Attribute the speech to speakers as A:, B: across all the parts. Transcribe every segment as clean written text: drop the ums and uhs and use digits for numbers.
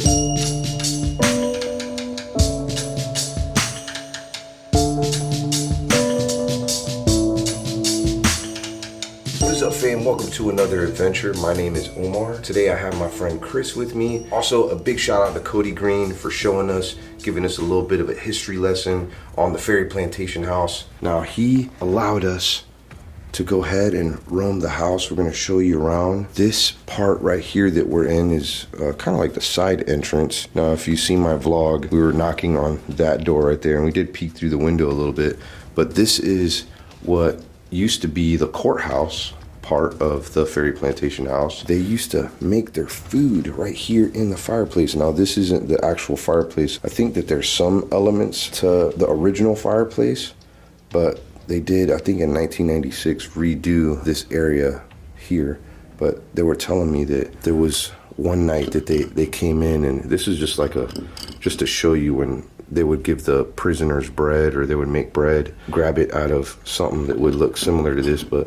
A: What's up, fam? Welcome to another adventure. My name is Omar. Today I have my friend Chris with me. Also, a big shout out to Cody Green for showing us, giving us a little bit of a history lesson on the Ferry Plantation house. Now, he allowed us to go ahead and roam the house. We're gonna show you around. This part right here that we're in is kind of like the side entrance. Now, if you see my vlog, we were knocking on that door right there and we did peek through the window a little bit, but this is what used to be the courthouse part of the Ferry Plantation house. They used to make their food right here in the fireplace. Now, this isn't the actual fireplace. I think that there's some elements to the original fireplace, but they did, I think in 1996, redo this area here. But they were telling me that there was one night that they came in, and this is just like just to show you when they would give the prisoners bread, or they would make bread, grab it out of something that would look similar to this. But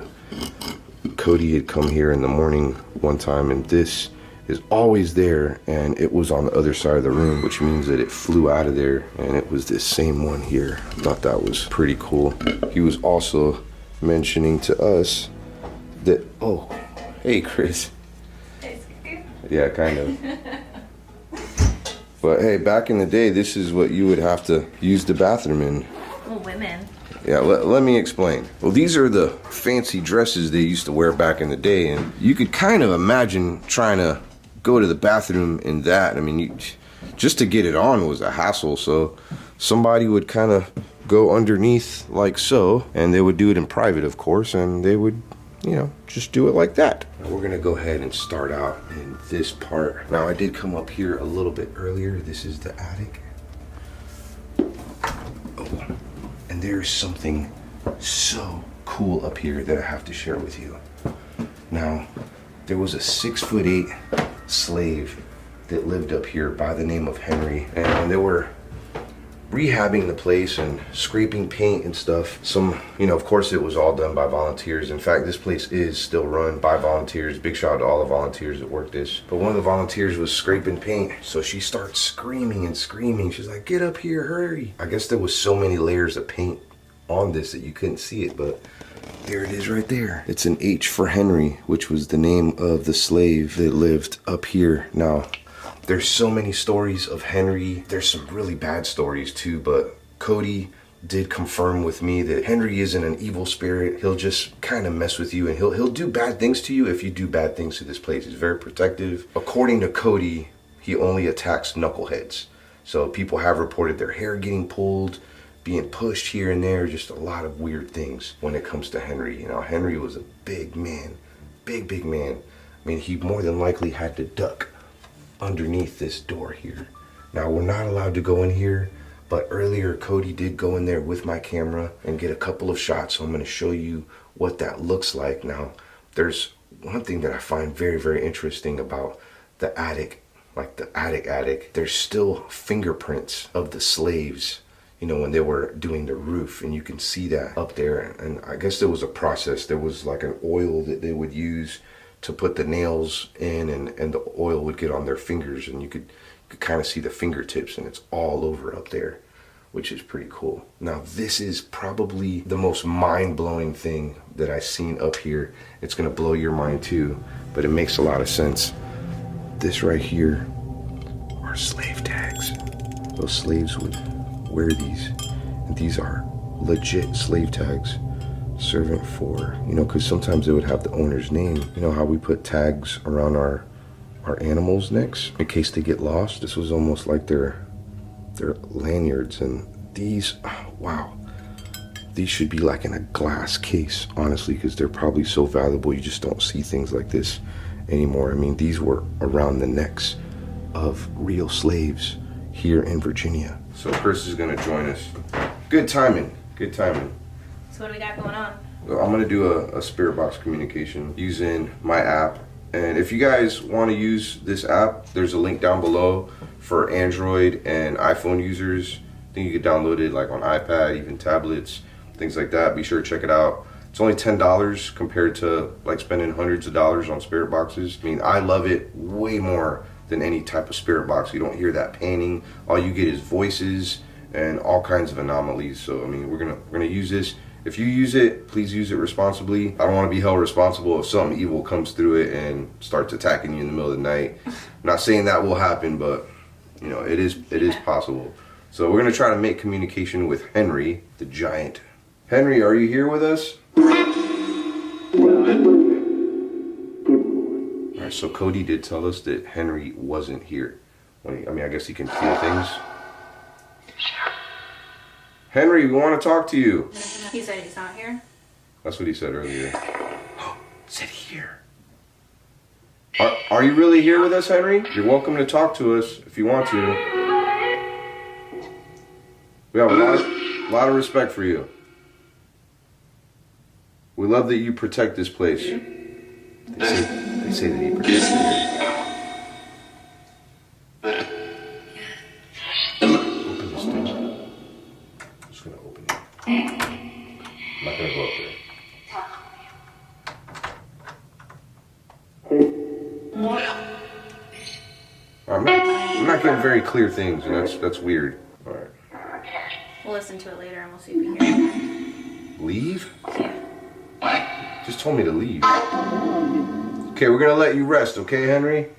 A: Cody had come here in the morning one time, and this is always there, and it was on the other side of the room, which means that it flew out of there, and it was this same one here. I thought that was pretty cool. He was also mentioning to us that, oh, hey, Chris. Yeah, kind of. But hey, back in the day, this is what you would have to use the bathroom in.
B: Well, women.
A: Yeah, let me explain. Well, these are the fancy dresses they used to wear back in the day, and you could kind of imagine trying to go to the bathroom in that. I mean, just to get it on was a hassle, so somebody would kind of go underneath like so, and they would do it in private, of course, and they would, you know, just do it like that. Now, we're gonna go ahead and start out in this part. Now, I did come up here a little bit earlier. This is the attic. Oh, and there's something so cool up here that I have to share with you. Now, there was a 6'8" slave that lived up here by the name of Henry, and they were rehabbing the place and scraping paint and stuff. Some, you know, of course it was all done by volunteers. In fact, this place is still run by volunteers. Big shout out to all the volunteers that work this. But one of the volunteers was scraping paint, so she starts screaming and screaming. She's like, "Get up here, hurry." I guess there was so many layers of paint on this that you couldn't see it, but there it is right there. It's an H for Henry, which was the name of the slave that lived up here. Now, there's so many stories of Henry. There's some really bad stories too, but Cody did confirm with me that Henry isn't an evil spirit. He'll just kind of mess with you, and he'll do bad things to you if you do bad things to this place. He's very protective. According to Cody, he only attacks knuckleheads. So people have reported their hair getting pulled, being pushed here and there, just a lot of weird things when it comes to Henry. You know, Henry was a big man, big man. I mean, he more than likely had to duck underneath this door here. Now, we're not allowed to go in here, but earlier Cody did go in there with my camera and get a couple of shots, so I'm going to show you what that looks like. Now, there's one thing that I find very interesting about the attic, like the attic. There's still fingerprints of the slaves, you know, when they were doing the roof, and you can see that up there. And I guess there was a process. There was like an oil that they would use to put the nails in, and the oil would get on their fingers, and you could kind of see the fingertips, and it's all over up there, which is pretty cool. Now, this is probably the most mind-blowing thing that I've seen up here. It's gonna blow your mind too, but it makes a lot of sense. This right here are slave tags. Those slaves would wear these, and these are legit slave tags. Servant for, you know, because sometimes they would have the owner's name. You know how we put tags around our animals' necks in case they get lost? This was almost like their lanyards. And these, oh, wow, these should be like in a glass case, honestly, because they're probably so valuable you just don't see things like this anymore. I mean, these were around the necks of real slaves here in Virginia. So Chris is gonna join us. Good timing.
B: So what do we got going on?
A: I'm gonna do a spirit box communication using my app. And if you guys want to use this app, there's a link down below for Android and iPhone users. I think you can download it like on iPad, even tablets, things like that. Be sure to check it out. It's only $10 compared to like spending hundreds of dollars on spirit boxes. I mean, I love it way more than any type of spirit box. You don't hear that panning. All you get is voices and all kinds of anomalies. So I mean, we're gonna use this. If you use it, please use it responsibly. I don't want to be held responsible if something evil comes through it and starts attacking you in the middle of the night. I'm not saying that will happen, but you know, it is possible. So we're gonna try to make communication with Henry, the giant. Henry, are you here with us? Alright, so Cody did tell us that Henry wasn't here. I mean, I guess he can feel things. Henry, we want to talk to you.
B: He said he's not here.
A: That's what he said earlier. Said here. Are you really here with us, Henry? You're welcome to talk to us if you want to. We have a lot of respect for you. We love that you protect this place. They say that he protects it. Open this door. I'm just gonna open it. I'm not gonna go up there. I'm not getting very clear things, and that's weird. All right.
B: We'll listen to it later and we'll see if we hear it.
A: Leave?
B: Yeah.
A: Just told me to leave. Okay, we're gonna let you rest, okay, Henry?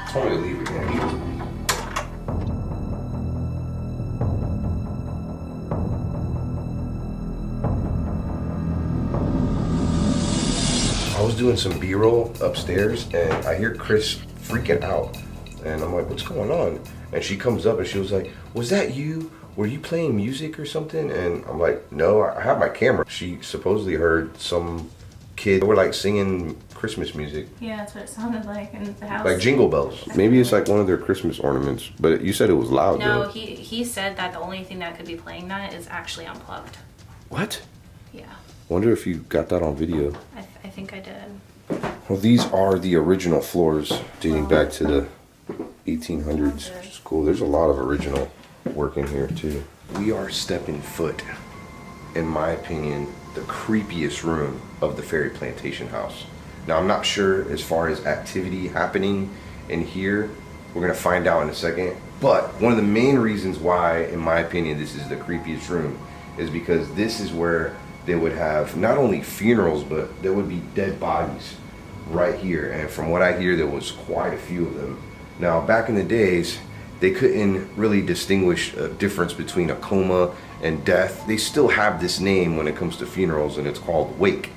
A: Told me to leave again. I was doing some B-roll upstairs and I hear Chris freaking out. And I'm like, what's going on? And she comes up and she was like, was that you? Were you playing music or something? And I'm like, no, I have my camera. She supposedly heard some kid, they were like singing Christmas music.
B: Yeah, that's what it sounded like in the house.
A: Like jingle bells. Maybe it's like one of their Christmas ornaments, but you said it was loud
B: No,
A: though.
B: he said that the only thing that could be playing that is actually unplugged.
A: What?
B: Yeah.
A: Wonder if you got that on video.
B: I think I did.
A: Well, these are the original floors dating back to the 1800s. It's cool. There's a lot of original work in here too. We are stepping foot, in my opinion, the creepiest room of the Ferry Plantation house. Now, I'm not sure as far as activity happening in here. We're gonna find out in a second. But one of the main reasons why, in my opinion, this is the creepiest room is because this is where they would have not only funerals, but there would be dead bodies right here. And from what I hear, there was quite a few of them. Now, back in the days, they couldn't really distinguish a difference between a coma and death. They still have this name when it comes to funerals, and it's called wake.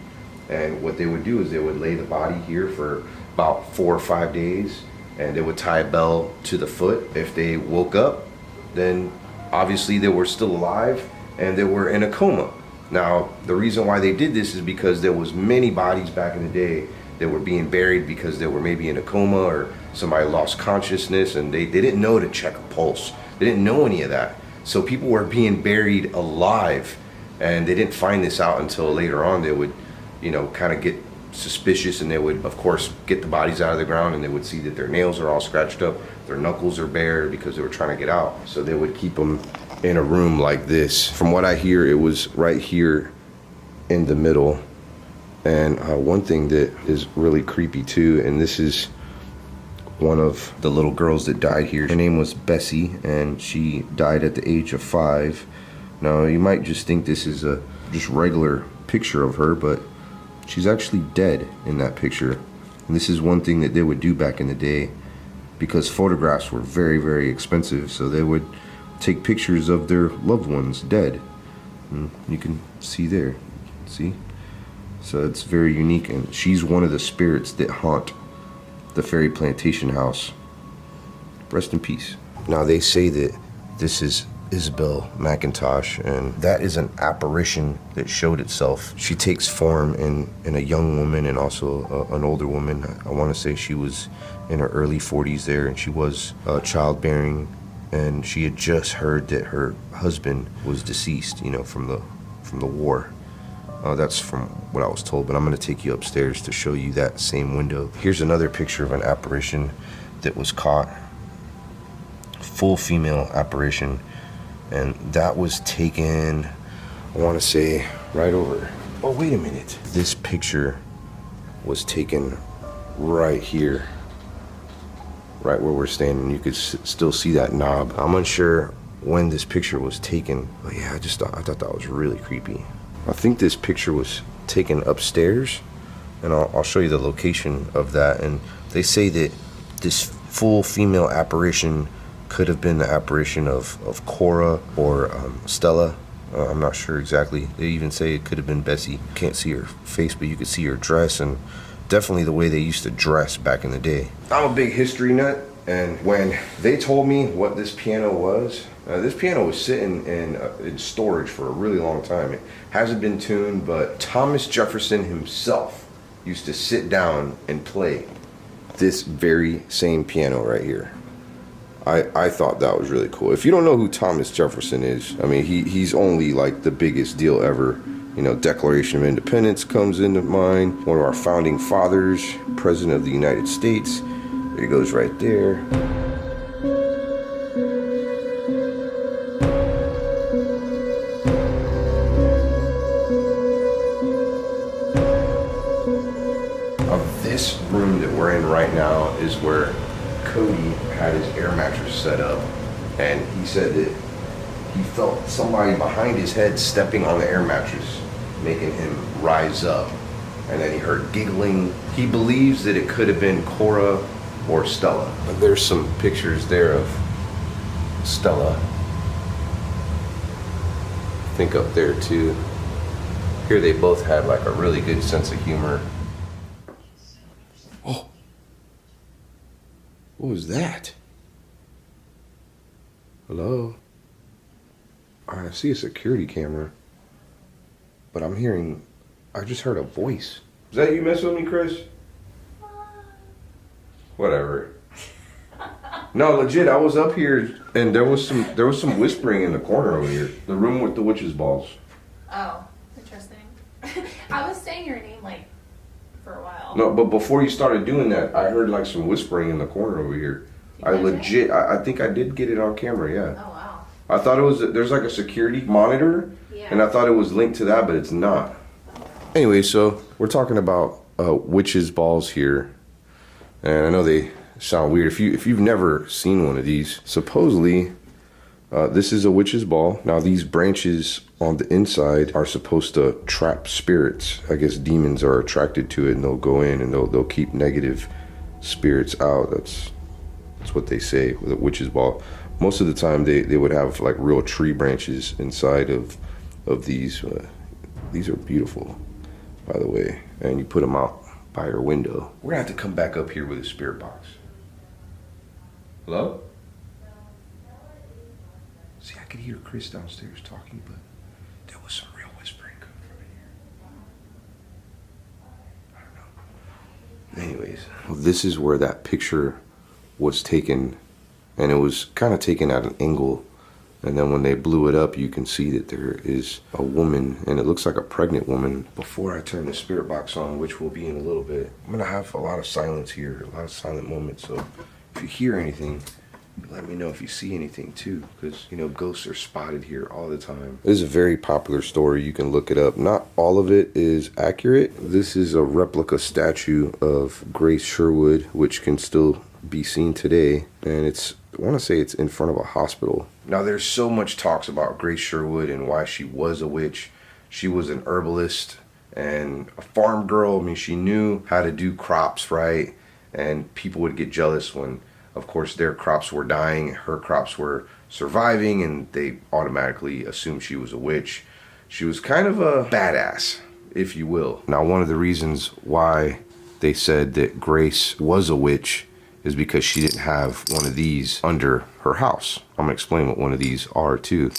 A: And what they would do is they would lay the body here for about 4 or 5 days, and they would tie a bell to the foot. If they woke up, then obviously they were still alive and they were in a coma. Now, the reason why they did this is because there was many bodies back in the day that were being buried because they were maybe in a coma or somebody lost consciousness and they didn't know to check a pulse. They didn't know any of that. So people were being buried alive, and they didn't find this out until later on. They would, you know, kind of get suspicious, and they would, of course, get the bodies out of the ground, and they would see that their nails are all scratched up, their knuckles are bare because they were trying to get out. So they would keep them in a room like this. From what I hear, it was right here in the middle. And one thing that is really creepy too, and this is one of the little girls that died here. Her name was Bessie, and she died at the age of 5. Now, you might just think this is a just regular picture of her, but she's actually dead in that picture. And this is one thing that they would do back in the day, because photographs were very, very expensive. So they would take pictures of their loved ones dead. And you can see there, see? So it's very unique, and she's one of the spirits that haunt the Ferry Plantation house. Rest in peace. Now, they say that this is Isabelle Macintosh, and that is an apparition that showed itself. She takes form in a young woman and also an older woman. I want to say she was in her early 40s there, and she was childbearing, and she had just heard that her husband was deceased, you know, from the war. That's from what I was told, but I'm going to take you upstairs to show you that same window. Here's another picture of an apparition that was caught. Full female apparition. And that was taken I want to say right over. Oh, wait a minute. This picture was taken right here, right where we're standing. You could still see that knob. I'm unsure when this picture was taken, but yeah, I thought that was really creepy. I think this picture was taken upstairs, and I'll show you the location of that. And they say that this full female apparition could have been the apparition of Cora or Stella. I'm not sure exactly. They even say it could have been Bessie. Can't see her face, but you could see her dress, and definitely the way they used to dress back in the day. I'm a big history nut, and when they told me what this piano was sitting in storage for a really long time. It hasn't been tuned, but Thomas Jefferson himself used to sit down and play this very same piano right here. I thought that was really cool. If you don't know who Thomas Jefferson is, I mean, he's only like the biggest deal ever. You know, Declaration of Independence comes into mind. One of our founding fathers, President of the United States. There he goes right there. This room that we're in right now is where Cody had his air mattress set up, and he said that he felt somebody behind his head stepping on the air mattress, making him rise up, and then he heard giggling. He believes that it could have been Cora or Stella. But there's some pictures there of Stella. I think up there too. Here they both had like a really good sense of humor. Oh, what was that? Hello? I see a security camera, but I just heard a voice. Is that you messing with me, Chris? Whatever. No, legit, I was up here and there was some whispering in the corner over here. The room with the witch's balls.
B: Oh, interesting. I was saying your name like for a while.
A: No, but before you started doing that, I heard like some whispering in the corner over here. I think I did get it on camera, yeah.
B: Oh, wow.
A: I thought there's like a security monitor, yeah. And I thought it was linked to that, but it's not. Anyway, so we're talking about witch's balls here. And I know they sound weird. If you've never seen one of these, supposedly this is a witch's ball. Now these branches on the inside are supposed to trap spirits. I guess demons are attracted to it, and they'll go in and they'll keep negative spirits out. That's what they say with a witch's ball. Most of the time they would have like real tree branches inside of these. These are beautiful, by the way, and you put them out by your window. We're gonna have to come back up here with a spirit box. Hello? See, I could hear Chris downstairs talking, but there was some real whispering coming from in here. I don't know. Anyways, this is where that picture was taken, and it was kind of taken at an angle. And then when they blew it up, you can see that there is a woman, and it looks like a pregnant woman. Before I turn the spirit box on, which will be in a little bit, I'm gonna have a lot of silence here, a lot of silent moments. So if you hear anything, let me know if you see anything too, because you know ghosts are spotted here all the time. This is a very popular story. You can look it up. Not all of it is accurate. This is a replica statue of Grace Sherwood, which can still be seen today, and I want to say it's in front of a hospital. Now there's so much talks about Grace Sherwood and why she was a witch. She was an herbalist and a farm girl. I mean, she knew how to do crops right, and people would get jealous when, of course, their crops were dying, her crops were surviving, and they automatically assumed she was a witch. She was kind of a badass, if you will. Now, one of the reasons why they said that Grace was a witch is because she didn't have one of these under her house. I'm gonna explain what one of these are too.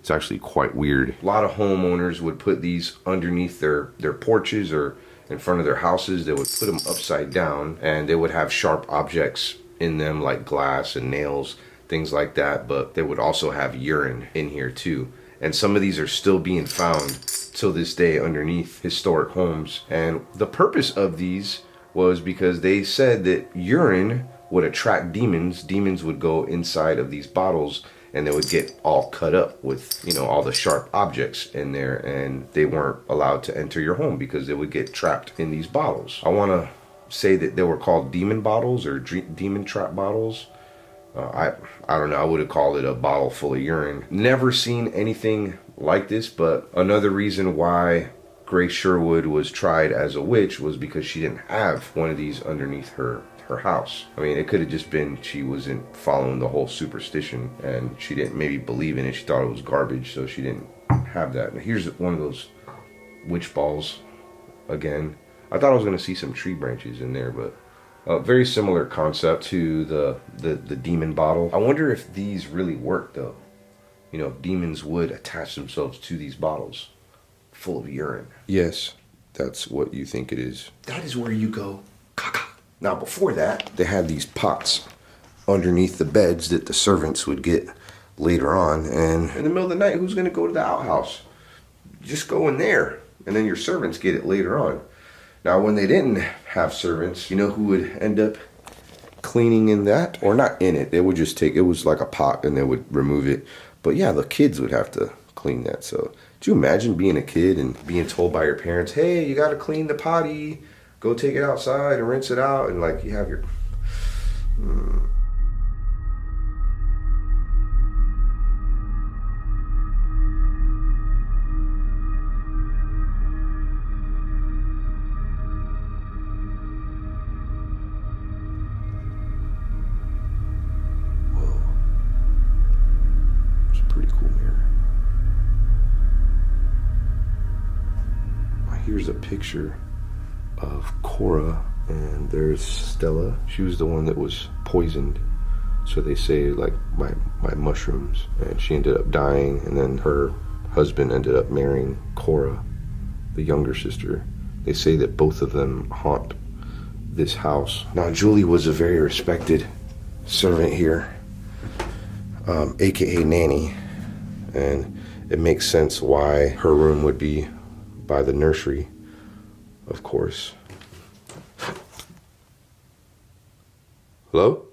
A: It's actually quite weird. A lot of homeowners would put these underneath their porches or in front of their houses. They would put them upside down, and they would have sharp objects in them like glass and nails, things like that. But they would also have urine in here too. And some of these are still being found till this day underneath historic homes. And the purpose of these was because they said that urine would attract demons. Demons would go inside of these bottles and they would get all cut up with, you know, all the sharp objects in there, and they weren't allowed to enter your home because they would get trapped in these bottles. I want to say that they were called demon bottles or demon trap bottles. I don't know, I would have called it a bottle full of urine. Never seen anything like this, but another reason why Grace Sherwood was tried as a witch was because she didn't have one of these underneath her house. I mean, it could have just been she wasn't following the whole superstition and she didn't maybe believe in it. She thought it was garbage, so she didn't have that. And here's one of those witch balls again. I thought I was going to see some tree branches in there, but very similar concept to the demon bottle. I wonder if these really work though. You know, demons would attach themselves to these bottles full of urine. Yes, that's what you think it is. That is where you go caca. Now before that, they had these pots underneath the beds that the servants would get later on. And in the middle of the night, who's going to go to the outhouse? Just go in there, and then your servants get it later on. Now when they didn't have servants, you know who would end up cleaning in that? Or not in it, they would just take, it was like a pot and they would remove it. But yeah, the kids would have to clean that. So do you imagine being a kid and being told by your parents, hey, you got to clean the potty, go take it outside and rinse it out, and like you have your Whoa. It's a pretty cool mirror. Here's a picture of Cora, and there's Stella. She was the one that was poisoned, so they say, like, by mushrooms, and she ended up dying, and then her husband ended up marrying Cora, the younger sister. They say that both of them haunt this house. Now Julie was a very respected servant here, aka nanny, and it makes sense why her room would be by the nursery, of course. Hello?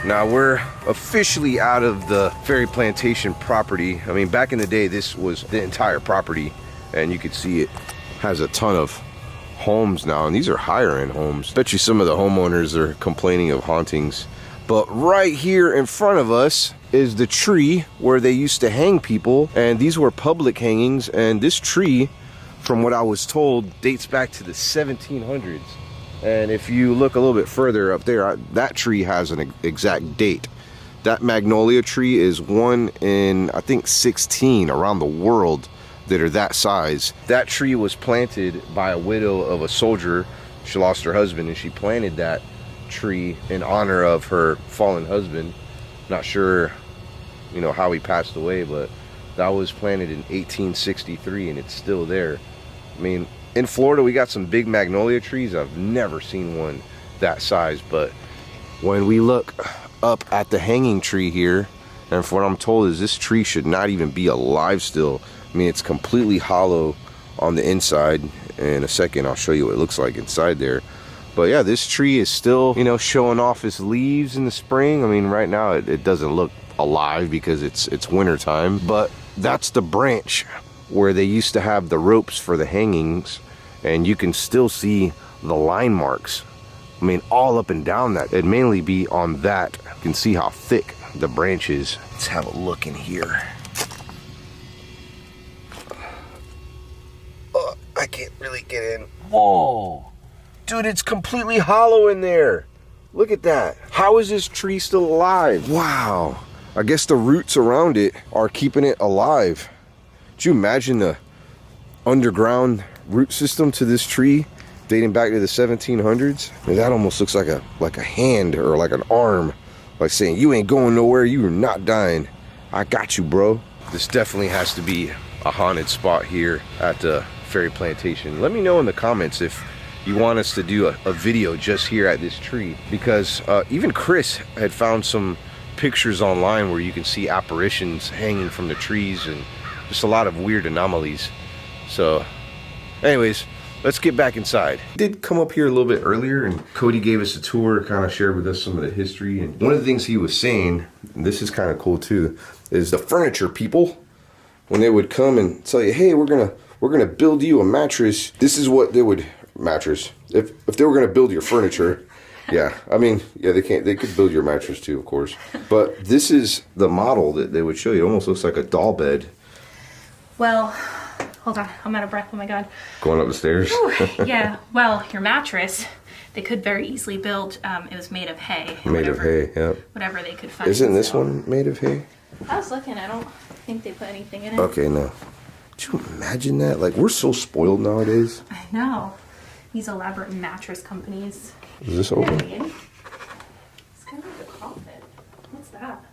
A: Now we're officially out of the Ferry Plantation property. I mean, back in the day, this was the entire property, and you could see it has a ton of homes now, and these are higher end homes. Bet you some of the homeowners are complaining of hauntings. But right here in front of us is the tree where they used to hang people, and these were public hangings, and this tree, from what I was told, dates back to the 1700s. And if you look a little bit further up there, that tree has an exact date. That magnolia tree is one in, I think, 16 around the world that are that size. That tree was planted by a widow of a soldier. She lost her husband, and she planted that tree in honor of her fallen husband. Not sure, you know, how he passed away, but that was planted in 1863, and it's still there. I mean, in Florida, we got some big magnolia trees. I've never seen one that size, but when we look up at the hanging tree here, and from what I'm told is this tree should not even be alive still. I mean, it's completely hollow on the inside. In a second, I'll show you what it looks like inside there. But yeah, this tree is still, you know, showing off its leaves in the spring. I mean, right now it doesn't look alive because it's winter time, but that's the branch where they used to have the ropes for the hangings, and you can still see the line marks. I mean, all up and down that. It'd mainly be on that. You can see how thick the branch is. Let's have a look in here. I can't really get in. Whoa. Dude, it's completely hollow in there. Look at that. How is this tree still alive? Wow. I guess the roots around it are keeping it alive. Do you imagine the underground root system to this tree dating back to the 1700s? And that almost looks like a hand or like an arm, like saying, you ain't going nowhere, you're not dying. I got you, bro. This definitely has to be a haunted spot here at the Ferry Plantation. Let me know in the comments if you want us to do a video just here at this tree, because even Chris had found some pictures online where you can see apparitions hanging from the trees and just a lot of weird anomalies. So anyways, let's get back inside. I did come up here a little bit earlier and Cody gave us a tour, kind of shared with us some of the history, and one of the things he was saying, and this is kind of cool too, is the furniture people, when they would come and tell you, hey, we're gonna build you a mattress, this is what they would, mattress, if they were gonna build your furniture. Yeah, I mean, yeah, they could build your mattress too, of course, but this is the model that they would show you. It almost looks like a doll bed.
B: Well, hold on, I'm out of breath, oh my god.
A: Going up the stairs?
B: Yeah, well, your mattress, they could very easily build, it was made of hay.
A: Made of hay, yeah.
B: Whatever they could find.
A: Isn't this one made of hay?
B: I was looking, I don't think they put anything in it.
A: Okay, no. Could you imagine that? Like, we're so spoiled nowadays.
B: I know. These elaborate mattress companies.
A: Is this open?
B: It's kind of like a coffin. What's that?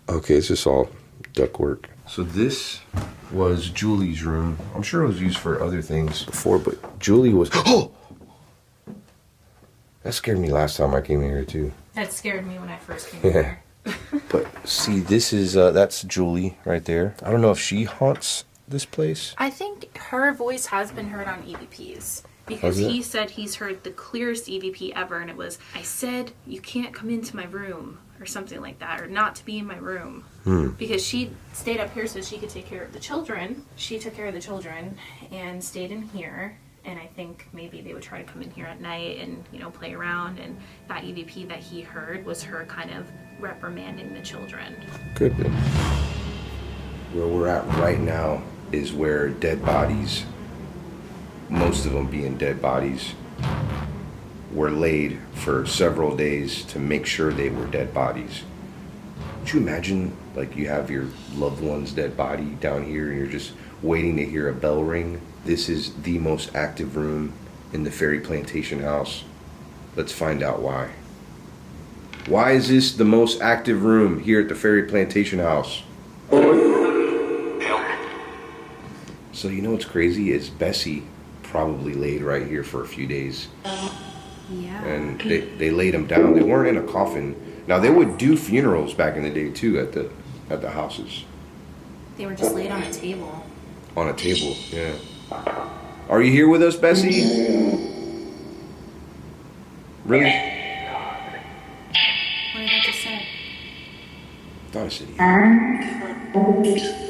A: Okay, it's just all ductwork. So this was Julie's room. I'm sure it was used for other things before, but Julie was... Oh! That scared me last time I came in here, too.
B: That scared me when I first came here.
A: But see, this is, that's Julie right there. I don't know if she haunts this place.
B: I think her voice has been heard on EVPs. Because he said he's heard the clearest EVP ever, and it was, I said you can't come into my room, or something like that, or not to be in my room. Because she stayed up here so she could take care of the children. She took care of the children and stayed in here, and I think maybe they would try to come in here at night and, you know, play around, and that EVP that he heard was her kind of reprimanding the children.
A: Could be. Where we're at right now is where dead bodies, most of them being dead bodies, were laid for several days to make sure they were dead bodies. Could you imagine, like, you have your loved one's dead body down here and you're just waiting to hear a bell ring? This is the most active room in the Ferry Plantation house. Let's find out why. Why is this the most active room here at the Ferry Plantation house? So you know what's crazy is Bessie probably laid right here for a few days.
B: Yeah.
A: And they laid him down. They weren't in a coffin. Now they would do funerals back in the day too at the houses.
B: They were just laid on a table.
A: On a table, yeah. Are you here with us, Bessie? Really?
B: What did I just say?
A: I thought I said yeah.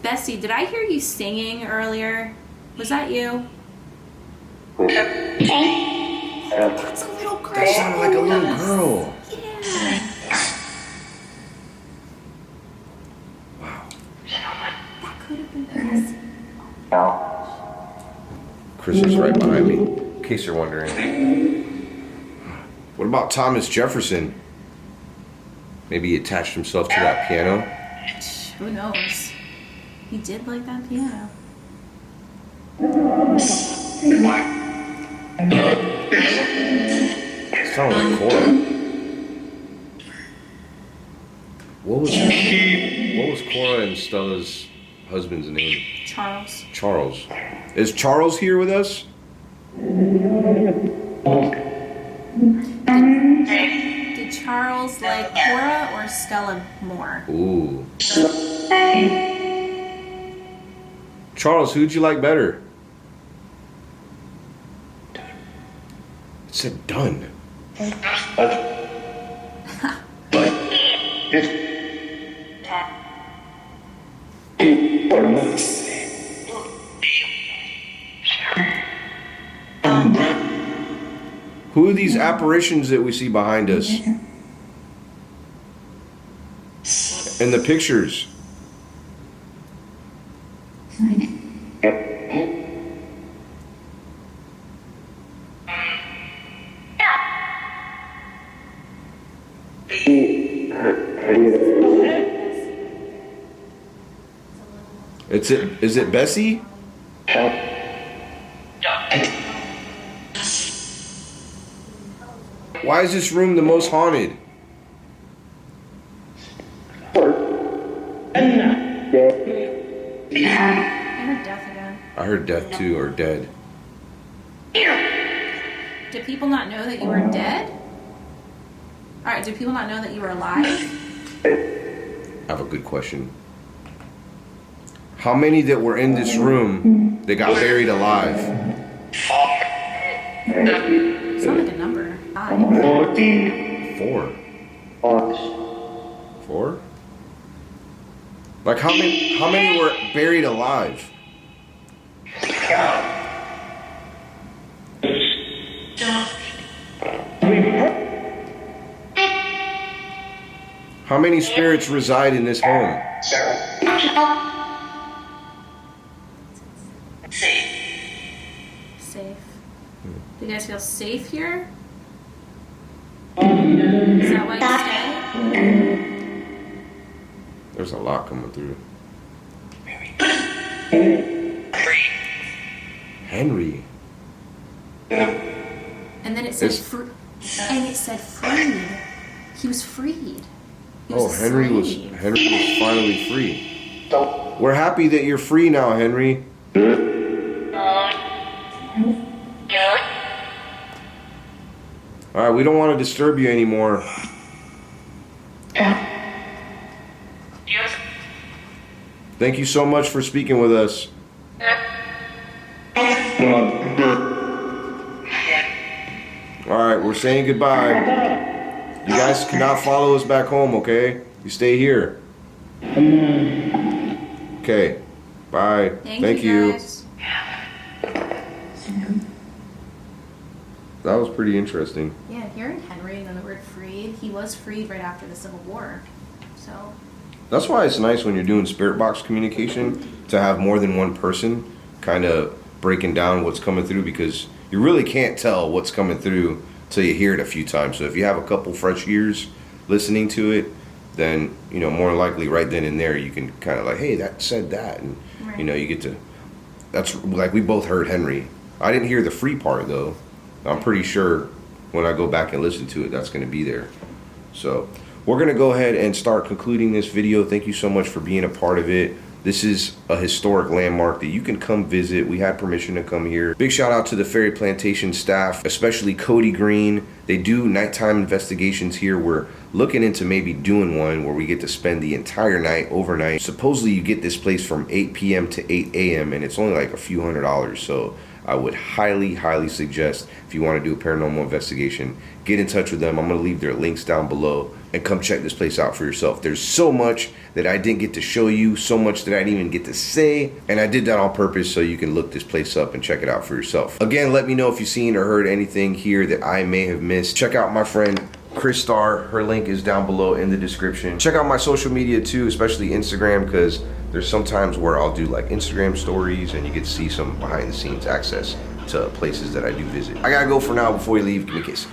B: Bessie, did I hear you singing earlier? Was that you? That's a little girl.
A: That sounded like a little girl.
B: Yeah.
A: Wow.
B: That could have been Bessie.
A: Chris is right behind me, in case you're wondering. What about Thomas Jefferson? Maybe he attached himself to that piano?
B: Who knows? He did like that piano.
A: It sounded like Cora. What was Cora and Stella's husband's name?
B: Charles.
A: Charles. Is Charles here with us?
B: Did Charles like Cora or Stella more?
A: Ooh. Charles, who'd you like better? It said done. Who are these apparitions that we see behind us? In the pictures. Is it Bessie? Why is this room the most haunted?
B: I heard death again.
A: I heard death too, or dead.
B: Did people not know that you were dead? Alright, do people not know that you were alive?
A: I have a good question. How many that were in this room that got buried alive?
B: Sound like a number. 5.
A: 4. 4? Like how many were buried alive? How many spirits reside in this home?
B: Safe. Do you guys feel safe here? Is that why you stay?
A: There's a lot coming through. Henry.
B: And then it said freed. He was freed. He was a
A: Henry was finally free. We're happy that you're free now, Henry. All right, we don't want to disturb you anymore. Thank you so much for speaking with us. All right, we're saying goodbye. You guys cannot follow us back home, okay? You stay here. Okay, bye. Thank you.
B: Guys.
A: That was pretty interesting.
B: Yeah, hearing Henry and then the word freed, he was freed right after the Civil War. So.
A: That's why it's nice when you're doing spirit box communication to have more than one person kind of breaking down what's coming through, because you really can't tell what's coming through till you hear it a few times. So if you have a couple fresh ears listening to it, then, you know, more likely right then and there you can kind of like, hey, that said that. And,
B: Right.
A: you know, you get to, that's like we both heard Henry. I didn't hear the free part though. I'm pretty sure when I go back and listen to it, that's going to be there. So we're going to go ahead and start concluding this video. Thank you so much for being a part of it. This is a historic landmark that you can come visit. We had permission to come here. Big shout out to the Ferry Plantation staff, especially Cody Green. They do nighttime investigations here. We're looking into maybe doing one where we get to spend the entire night, overnight. Supposedly you get this place from 8 p.m. to 8 a.m. and it's only like a few $100s. So I would highly, highly suggest if you want to do a paranormal investigation, get in touch with them. I'm going to leave their links down below and come check this place out for yourself. There's so much that I didn't get to show you, so much that I didn't even get to say, and I did that on purpose so you can look this place up and check it out for yourself. Again, let me know if you've seen or heard anything here that I may have missed. Check out my friend Chris Starr. Her link is down below in the description. Check out my social media too, especially Instagram, because there's some times where I'll do like Instagram stories and you get to see some behind the scenes access to places that I do visit. I gotta go for now. Before you leave, give me a kiss.